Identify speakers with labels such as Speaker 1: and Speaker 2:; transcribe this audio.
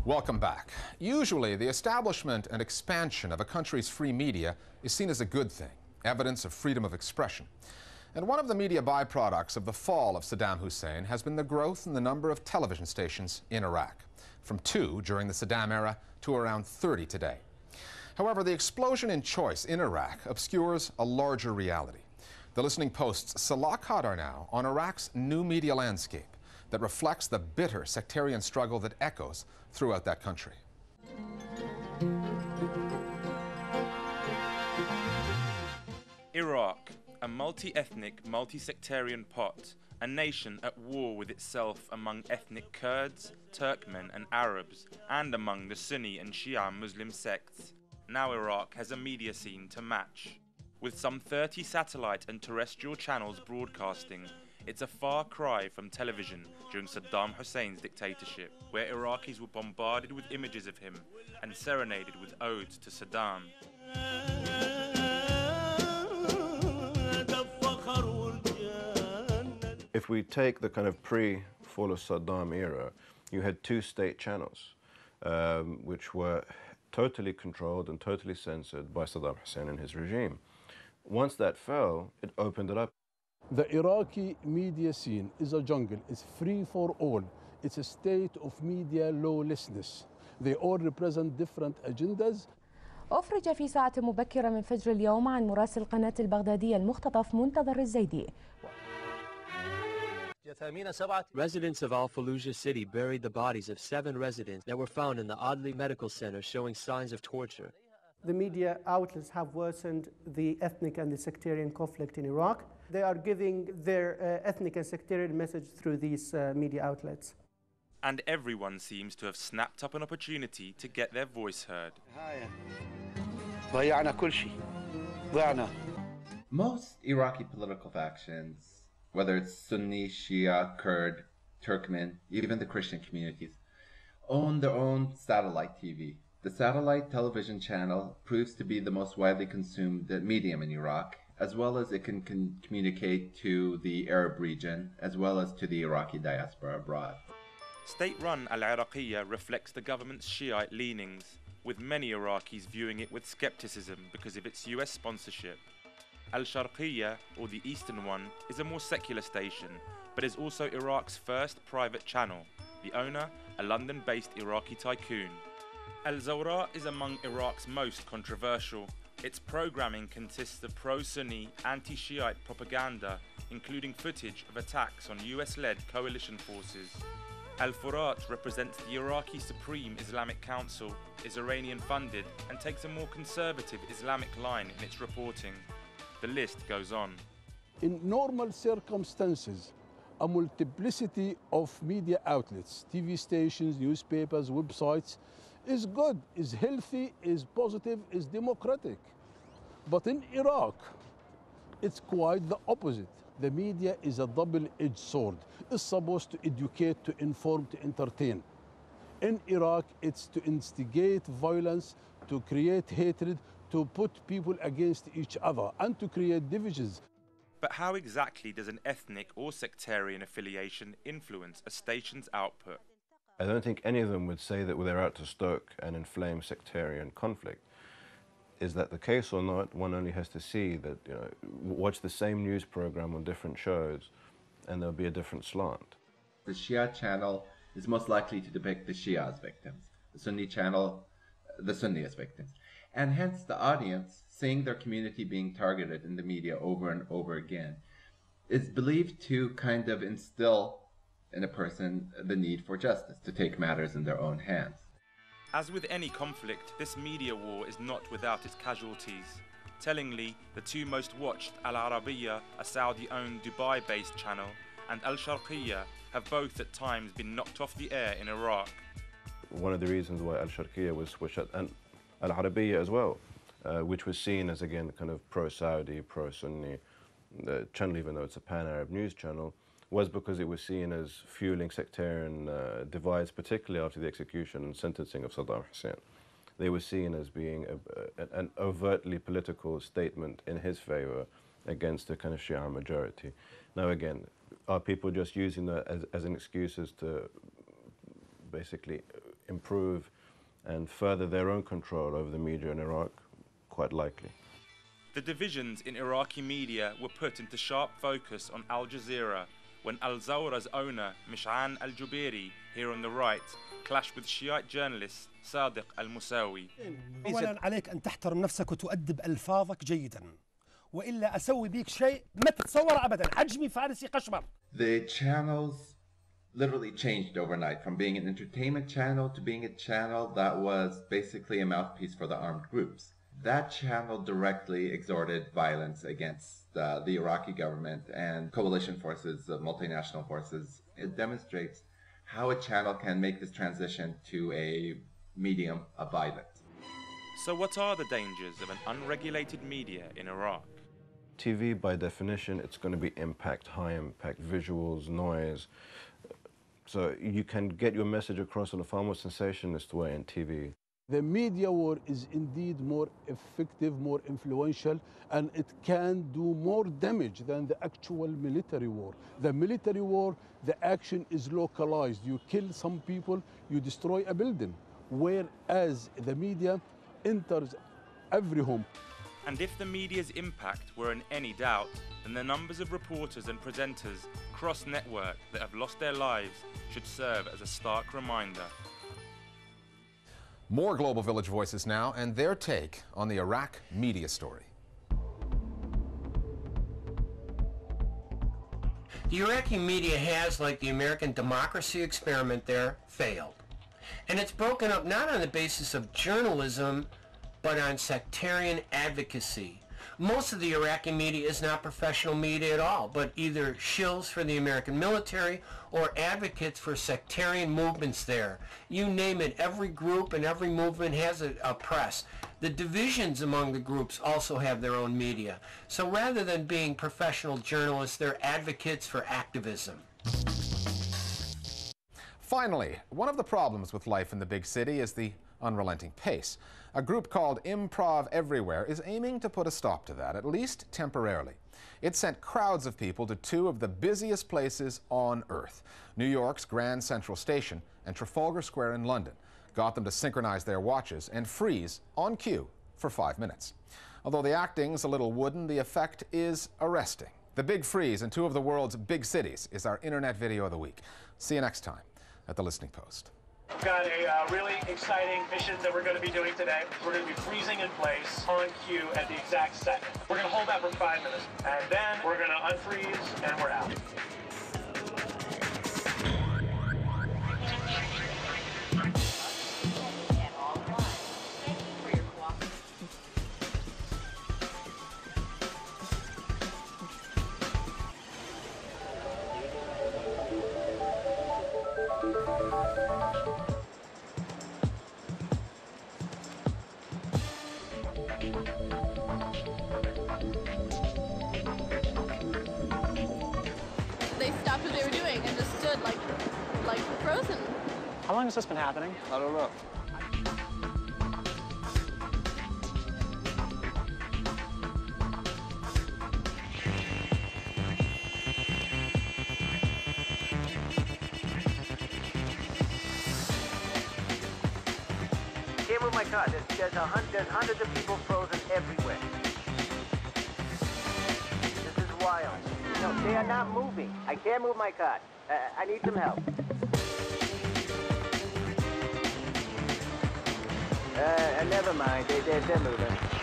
Speaker 1: Welcome back. Usually, the establishment and expansion of a country's free media is seen as a good thing, evidence of freedom of expression. And one of the media byproducts of the fall of Saddam Hussein has been the growth in the number of television stations in Iraq, from 2 during the Saddam era to around 30 today. However, the explosion in choice in Iraq obscures a larger reality. The Listening Post's Salah Qadar now on Iraq's new media landscape that reflects the bitter sectarian struggle that echoes throughout that country.
Speaker 2: Iraq, a multi-ethnic, multi-sectarian pot, a nation at war with itself among ethnic Kurds, Turkmen and Arabs, and among the Sunni and Shia Muslim sects. Now Iraq has a media scene to match. With some 30 satellite and terrestrial channels broadcasting, it's a far cry from television during Saddam Hussein's dictatorship, where Iraqis were bombarded with images of him and serenaded with odes to Saddam.
Speaker 3: If we take the kind of pre-fall of Saddam era, you had 2 state channels, which were totally controlled and totally censored by Saddam Hussein and his regime. Once that fell, it opened it up.
Speaker 4: The Iraqi media scene is a jungle. It's free for all. It's a state of media lawlessness. They all represent different agendas.
Speaker 5: أفرج في ساعة مبكرة من فجر اليوم عن مراسل قناة البغدادية المختطف منتظر الزيدي.
Speaker 6: Residents of Al Fallujah city buried the bodies of 7 residents that were found in the Adli Medical Center showing signs of torture.
Speaker 7: The media outlets have worsened the ethnic and the sectarian conflict in Iraq. They are giving their ethnic and sectarian message through these media outlets.
Speaker 2: And everyone seems to have snapped up an opportunity to get their voice heard.
Speaker 8: Most Iraqi political factions, whether it's Sunni, Shia, Kurd, Turkmen, even the Christian communities, own their own satellite TV. The satellite television channel proves to be the most widely consumed medium in Iraq, as well as it can communicate to the Arab region, as well as to the Iraqi diaspora abroad.
Speaker 2: State-run Al-Iraqiyya reflects the government's Shiite leanings, with many Iraqis viewing it with skepticism because of its US sponsorship. Al-Sharqiyya, or the Eastern one, is a more secular station, but is also Iraq's first private channel, the owner a London-based Iraqi tycoon. Al-Zawra is among Iraq's most controversial. Its programming consists of pro-Sunni, anti-Shiite propaganda, including footage of attacks on US-led coalition forces. Al-Furat represents the Iraqi Supreme Islamic Council, is Iranian-funded, and takes a more conservative Islamic line in its reporting. The list goes on.
Speaker 4: In normal circumstances, a multiplicity of media outlets, TV stations, newspapers, websites, is good, is healthy, is positive, is democratic. But in Iraq, it's quite the opposite. The media is a double-edged sword. It's supposed to educate, to inform, to entertain. In Iraq, it's to instigate violence, to create hatred, to put people against each other, and to create divisions.
Speaker 2: But how exactly does an ethnic or sectarian affiliation influence a station's output?
Speaker 3: I don't think any of them would say that they're out to stoke and inflame sectarian conflict. Is that the case or not? One only has to see that, watch the same news program on different shows and there'll be a different slant.
Speaker 8: The Shia channel is most likely to depict the Shia as victims, the Sunni channel, the Sunni as victims. And hence the audience, seeing their community being targeted in the media over and over again, is believed to kind of instill in a person the need for justice, to take matters in their own hands.
Speaker 2: As with any conflict, this media war is not without its casualties. Tellingly, the 2 most watched, Al Arabiya, a Saudi-owned Dubai-based channel, and Al Sharqiyya, have both at times been knocked off the air in Iraq.
Speaker 3: One of the reasons why Al Sharqiyya was switched out, and Al Arabiya as well, which was seen as, again, kind of pro-Saudi, pro-Sunni channel, even though it's a pan-Arab news channel, was because it was seen as fueling sectarian divides, particularly after the execution and sentencing of Saddam Hussein. They were seen as being an overtly political statement in his favor against the kind of Shia majority. Now again, are people just using that as an excuse as to basically improve and further their own control over the media in Iraq, quite likely.
Speaker 2: The divisions in Iraqi media were put into sharp focus on Al Jazeera when Al Zawra's owner, Mish'an al-Jubairi, here on the right, clashed with Shiite journalist Sadiq al-Musawi.
Speaker 9: أولاً عليك أن تحترم نفسك وتؤدب ألفاظك جيداً وإلا أسوي بيك شيء ما تتصور أبداً حجمي فارسي قشمر.
Speaker 8: The channels literally changed overnight from being an entertainment channel to being a channel that was basically a mouthpiece for the armed groups. That channel directly exhorted violence against the Iraqi government and coalition forces, multinational forces. It demonstrates how a channel can make this transition to a medium of violence.
Speaker 2: So what are the dangers of an unregulated media in Iraq?
Speaker 3: TV, by definition, it's going to be impact, high impact, visuals, noise. So you can get your message across in a far more sensationalist way in TV.
Speaker 4: The media war is indeed more effective, more influential, and it can do more damage than the actual military war. The military war, the action is localized. You kill some people, you destroy a building, whereas the media enters every home.
Speaker 2: And if the media's impact were in any doubt, then the numbers of reporters and presenters cross-network that have lost their lives should serve as a stark reminder.
Speaker 1: More Global Village voices now and their take on the Iraq media story.
Speaker 10: The Iraqi media has, like the American democracy experiment there, failed. And it's broken up not on the basis of journalism, but on sectarian advocacy. Most of the Iraqi media is not professional media at all, but either shills for the American military or advocates for sectarian movements there. You name it, every group and every movement has a press. The divisions among the groups also have their own media. So rather than being professional journalists, they're advocates for activism.
Speaker 1: Finally, one of the problems with life in the big city is the unrelenting pace. A group called Improv Everywhere is aiming to put a stop to that, at least temporarily. It sent crowds of people to two of the busiest places on Earth, New York's Grand Central Station and Trafalgar Square in London, got them to synchronize their watches and freeze on cue for 5 minutes. Although the acting's a little wooden, the effect is arresting. The big freeze in two of the world's big cities is our internet video of the week. See you next time at The Listening Post.
Speaker 11: We've got a really exciting mission that we're going to be doing today. We're going to be freezing in place on cue at the exact second. We're going to hold that for 5 minutes, and then we're going to unfreeze, and we're out.
Speaker 12: They stopped what they were doing and just stood like frozen.
Speaker 11: How long has this been happening?
Speaker 3: I don't know.
Speaker 13: Can't move my car. There's hundreds of people frozen everywhere. This is wild. No, they are not moving. I can't move my car. I need some help. Never mind. They're moving.